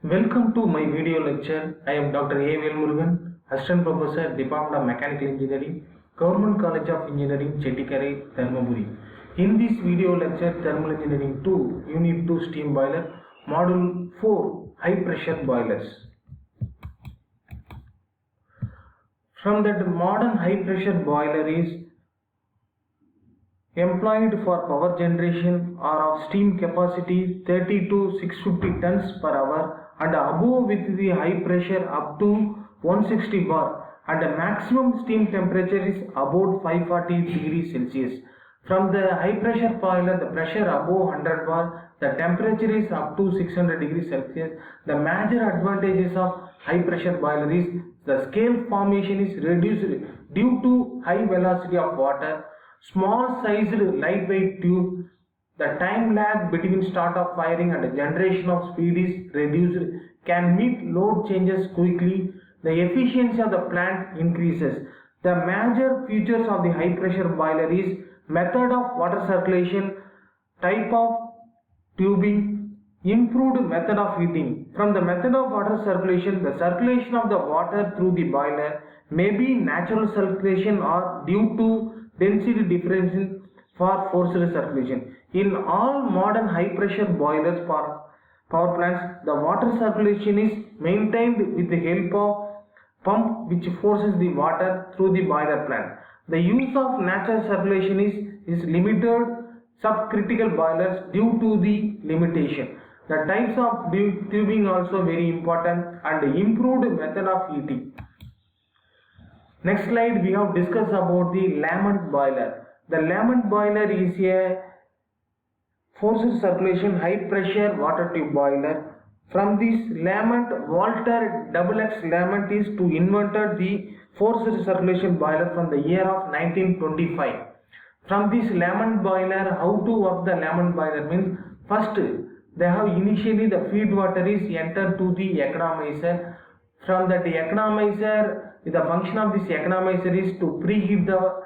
Welcome to my video lecture. I am Dr. A.VELMURUGAN, Assistant Professor, Department of Mechanical Engineering, Government College of Engineering, Chettikare, Dharmaburi. In this video lecture, Thermal Engineering 2, Unit 2 Steam Boiler, Module 4, High Pressure Boilers. From that, modern high pressure boiler is employed for power generation or of steam capacity 30 to 650 tons per hour and above with the high pressure up to 160 bar and the maximum steam temperature is about 540 degrees Celsius. From the high pressure boiler, the pressure above 100 bar, the temperature is up to 600 degrees Celsius. The major advantages of high pressure boiler is the scale formation is reduced due to high velocity of water, small sized lightweight tube, the time lag between start of firing and the generation of speed is reduced, can meet load changes quickly, the efficiency of the plant increases. The major features of the high pressure boiler is method of water circulation, type of tubing, improved method of heating. From the method of water circulation, the circulation of the water through the boiler may be natural circulation or due to density differential for forced circulation. In all modern high pressure boilers for power plants, the water circulation is maintained with the help of pump which forces the water through the boiler plant. The use of natural circulation is limited subcritical boilers due to the limitation. The types of tubing also very important and improved method of heating. Next slide we have discussed about the Lamont boiler. The Lamont boiler is a forced circulation high pressure water tube boiler. From this Lamont, Walter XX Lamont is to invented the forced circulation boiler from the year of 1925. From this Lamont boiler, how to work the Lamont boiler means first they have initially the feed water is entered to the economizer. From that economizer, the function of this economizer is to preheat the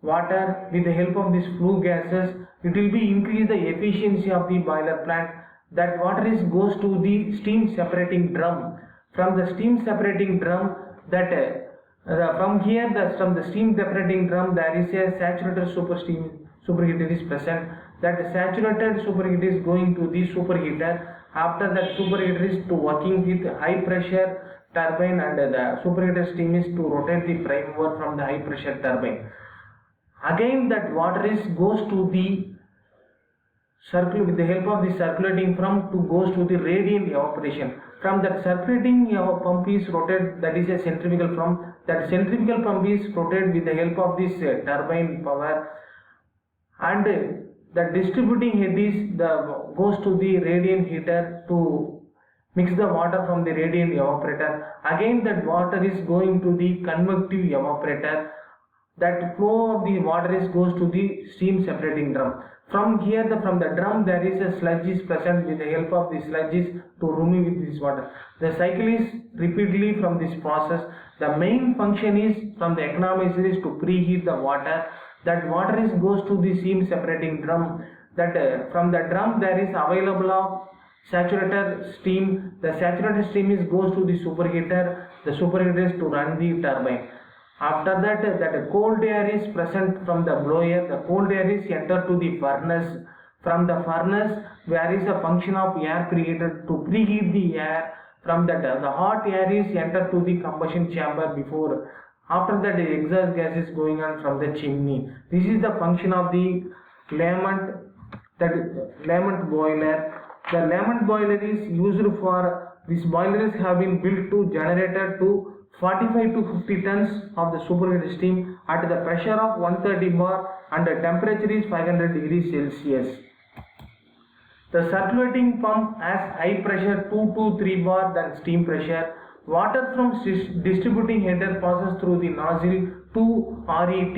water with the help of these flue gases. It will be increase the efficiency of the boiler plant. That water is goes to the steam separating drum. From the steam separating drum, that from the steam separating drum there is a saturated superheater is present. That saturated superheater is going to the superheater. After that superheater is to working with high pressure turbine and the superheater steam is to rotate the prime mover from the high pressure turbine. Again that water is goes to the circle with the help of the circulating pump to goes to the radiant evaporation. From that circulating pump is rotated, that is a centrifugal pump. That centrifugal pump is rotated with the help of this turbine power, and the distributing head is goes to the radiant heater to mix the water from the radiant evaporator. Again that water is going to the convective evaporator. That flow of the water is goes to the steam separating drum. From here, from the drum there is a sludge is present. With the help of the sludges to remove with this water. The cycle is repeatedly from this process. The main function is from the economizer is to preheat the water. That water is goes to the steam separating drum. That from the drum there is available of saturated steam. The saturated steam is goes to the superheater. The superheater is to run the turbine. After that cold air is present from the blower. The cold air is entered to the furnace. From the furnace, there is a function of air preheater to preheat the air. From that, the hot air is entered to the combustion chamber before. After that, the exhaust gas is going on from the chimney. This is the function of the Lamont boiler. The Lamont boiler is used for, these boilers have been built to generator to 45 to 50 tons of the superheated steam at the pressure of 130 bar and the temperature is 500 degrees Celsius. The circulating pump has high pressure 2 to 3 bar than steam pressure. Water from distributing header passes through the nozzle to RET.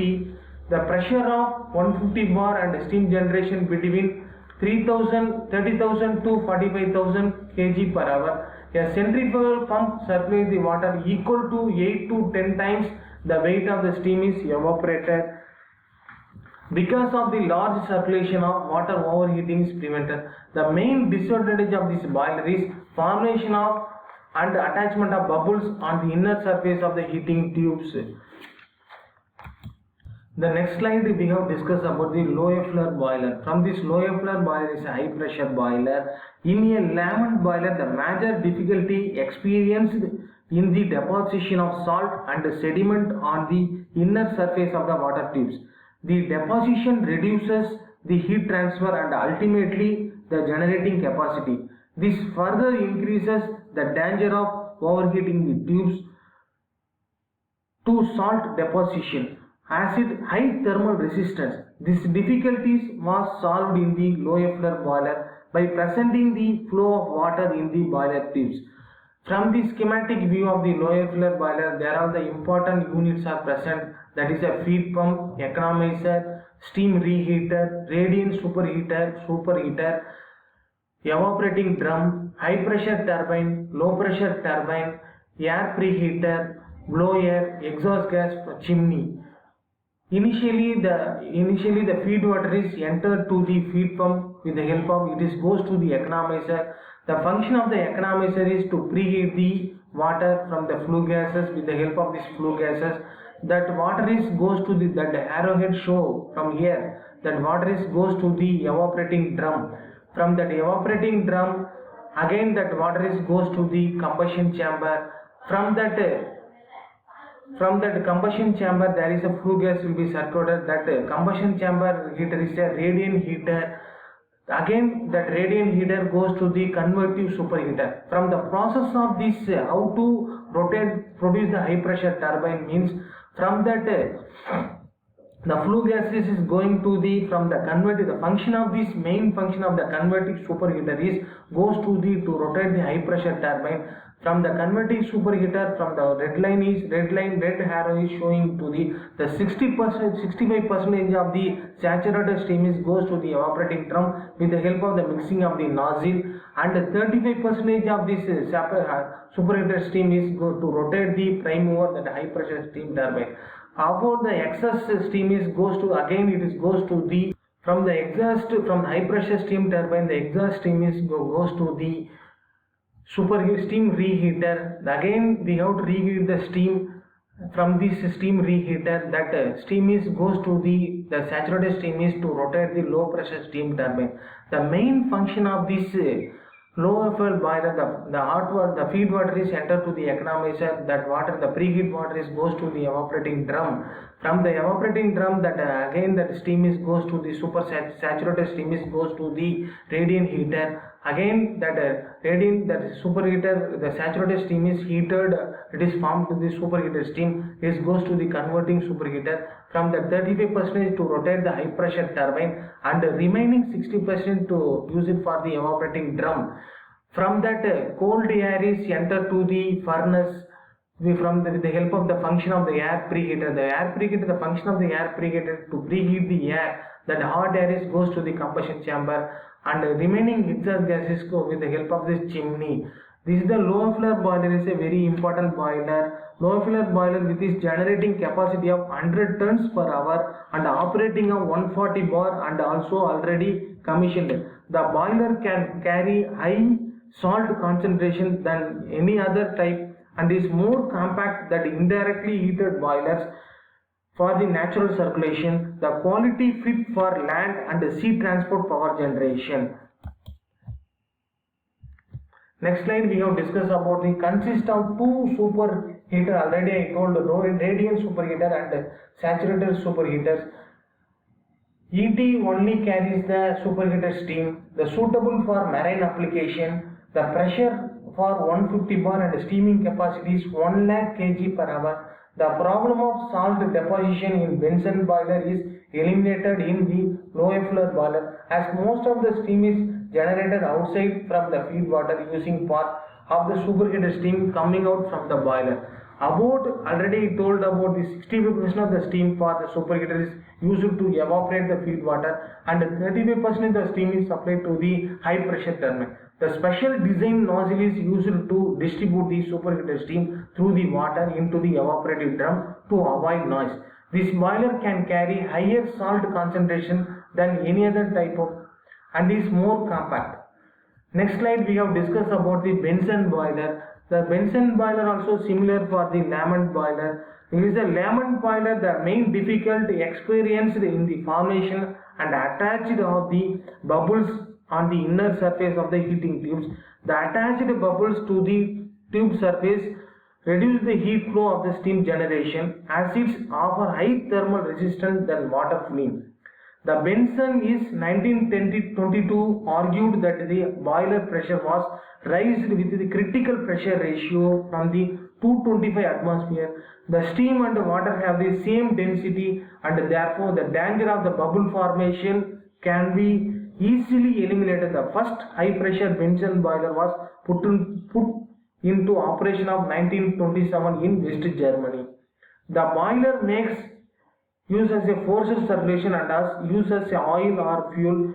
The pressure of 150 bar and steam generation between 30,000 to 45,000 kg per hour. A centrifugal pump circulates the water equal to 8 to 10 times the weight of the steam is evaporated. Because of the large circulation of water overheating is prevented. The main disadvantage of this boiler is formation of and attachment of bubbles on the inner surface of the heating tubes. The next slide we have discussed about the low floor boiler. From this low floor boiler is a high pressure boiler. In a Lamont boiler, the major difficulty experienced in the deposition of salt and sediment on the inner surface of the water tubes. The deposition reduces the heat transfer and ultimately the generating capacity. This further increases the danger of overheating the tubes to salt deposition. Acid high thermal resistance. This difficulties was solved in the low floor boiler by presenting the flow of water in the boiler tubes. From the schematic view of the low floor boiler, there are the important units are present. That is a feed pump, economizer, steam reheater, radiant superheater, evaporating drum, high pressure turbine, low pressure turbine, air preheater, blower, exhaust gas chimney. Initially the feed water is entered to the feed pump with the help of it goes to the economizer. The function of the economizer is to preheat the water from the flue gases with the help of these flue gases. That water goes to that arrowhead show from here. That water goes to the evaporating drum. From that evaporating drum, again that water goes to the combustion chamber. From that combustion chamber, there is a flue gas will be circulated. That combustion chamber heater is a radiant heater. Again, that radiant heater goes to the convective superheater. From the process of this, how to produce the high pressure turbine means from that the flue gases is going to the from the converter. The function of this main function of the converting superheater is goes to rotate the high pressure turbine. From the converting superheater, from the red arrow is showing to the 65% of the saturated steam goes to the evaporating drum with the help of the mixing of the nozzle, and 35% of this superheated steam is go to rotate the prime mover, that high pressure steam turbine. About the excess steam goes to the from the exhaust from high pressure steam turbine. The exhaust steam goes to the steam reheater. Again we have to reheat the steam from this steam reheater. That steam goes to the saturated steam is to rotate the low pressure steam turbine. The main function of this low floor boiler, the hot water, the feed water is entered to the economizer. That water, the preheat water goes to the evaporating drum. From the evaporating drum, that again that steam goes to the saturated steam goes to the radiant heater. Again that superheater, the saturated steam is heated, it is formed to the superheated steam goes to the converting superheater. From the 35% to rotate the high pressure turbine, and the remaining 60% to use it for the evaporating drum. From that cold air is entered to the furnace with the help of the function of the air preheater. The function of the air preheater to preheat the air. That hot air goes to the combustion chamber, and the remaining exhaust gases go with the help of this chimney. This is the low floor boiler, is a very important boiler. Low floor boiler with its generating capacity of 100 tons per hour and operating of 140 bar and also already commissioned. The boiler can carry high salt concentration than any other type and is more compact than indirectly heated boilers for the natural circulation. The quality fit for land and sea transport power generation. Next slide we have discussed about the consist of two superheater. Already I told radiant superheater and saturated superheaters. ET only carries the superheated steam, the suitable for marine application. The pressure for 150 bar and steaming capacity is 1 lakh kg per hour. The problem of salt deposition in Bunsen boiler is eliminated in the low floor boiler, as most of the steam is generated outside from the feed water using part of the superheated steam coming out from the boiler. Already told about the 65% of the steam for the superheater is used to evaporate the feed water, and 35% of the steam is supplied to the high pressure turbine. The special design nozzle is used to distribute the superheated steam through the water into the evaporative drum to avoid noise. This boiler can carry higher salt concentration than any other type of and is more compact. Next slide we have discussed about the Bunsen boiler. The Bunsen boiler also similar for the Lamont boiler. It is a Lamont boiler, the main difficulty experienced in the formation and attached of the bubbles on the inner surface of the heating tubes. The attached bubbles to the tube surface reduce the heat flow of the steam generation, as it offer high thermal resistance than water filling. The Benson is 1922 argued that the boiler pressure was raised with the critical pressure ratio from the 225 atmosphere. The steam and water have the same density, and therefore the danger of the bubble formation can be easily eliminated. The first high pressure Benson boiler was put into operation of 1927 in West Germany. The boiler makes use as a forced circulation and as use as a oil or fuel.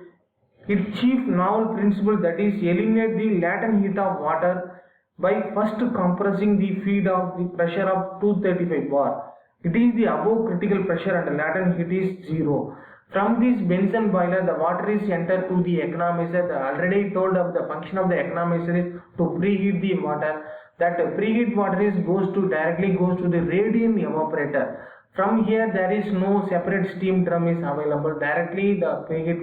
Its chief novel principle, that is eliminate the latent heat of water by first compressing the feed of the pressure of 235 bar. It is the above critical pressure and the latent heat is zero. From this Bunsen boiler, the water is entered to the economizer. The already told of the function of the economizer is to preheat the water. That preheat water is directly goes to the radiant evaporator. From here there is no separate steam drum is available. Directly the preheat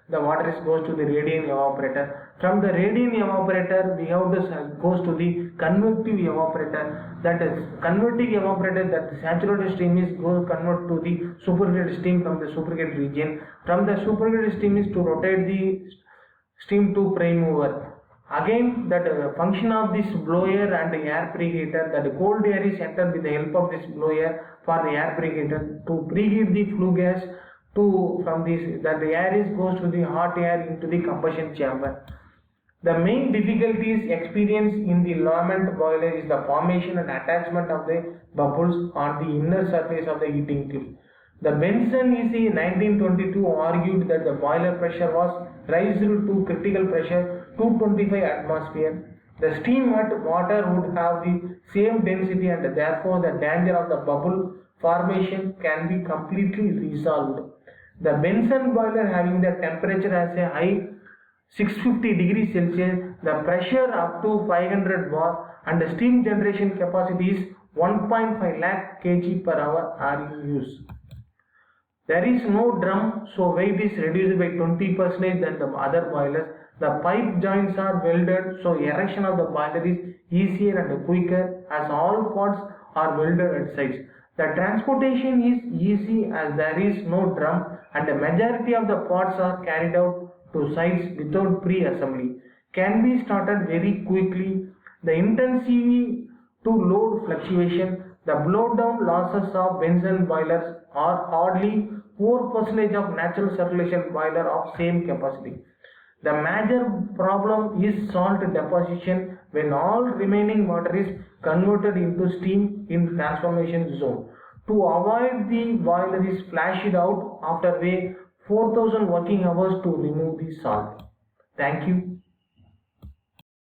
the water goes to the radiant evaporator. From the radiant evaporator we have this goes to the convective evaporator. That is convective evaporator, that the saturated steam is convert to the superheated steam from the superheated region. From the superheated steam is to rotate the steam to prime mover. Again, that function of this blower and air preheater, that the cold air is entered with the help of this blower for the air preheater to preheat the flue gas to from this, that the air goes to the hot air into the combustion chamber. The main difficulties experienced in the Lamont boiler is the formation and attachment of the bubbles on the inner surface of the heating tube. The Benson is in 1922 argued that the boiler pressure was raised to critical pressure 225 atmosphere. The steam and water would have the same density, and therefore the danger of the bubble formation can be completely resolved. The Benson boiler having the temperature as a high 650 degrees Celsius, the pressure up to 500 bar, and the steam generation capacity is 1.5 lakh kg per hour RUs. There is no drum, so weight is reduced by 20% than the other boilers. The pipe joints are welded, so erection of the boiler is easier and quicker as all parts are welded at sides. The transportation is easy as there is no drum, and the majority of the parts are carried out to sites without pre-assembly. Can be started very quickly. The intensity to load fluctuation. The blowdown losses of Bunsen boilers are hardly 4% of natural circulation boiler of same capacity. The major problem is salt deposition when all remaining water is converted into steam in transformation zone. To avoid, the boiler is flashed out after 4,000 working hours to remove the salt. Thank you.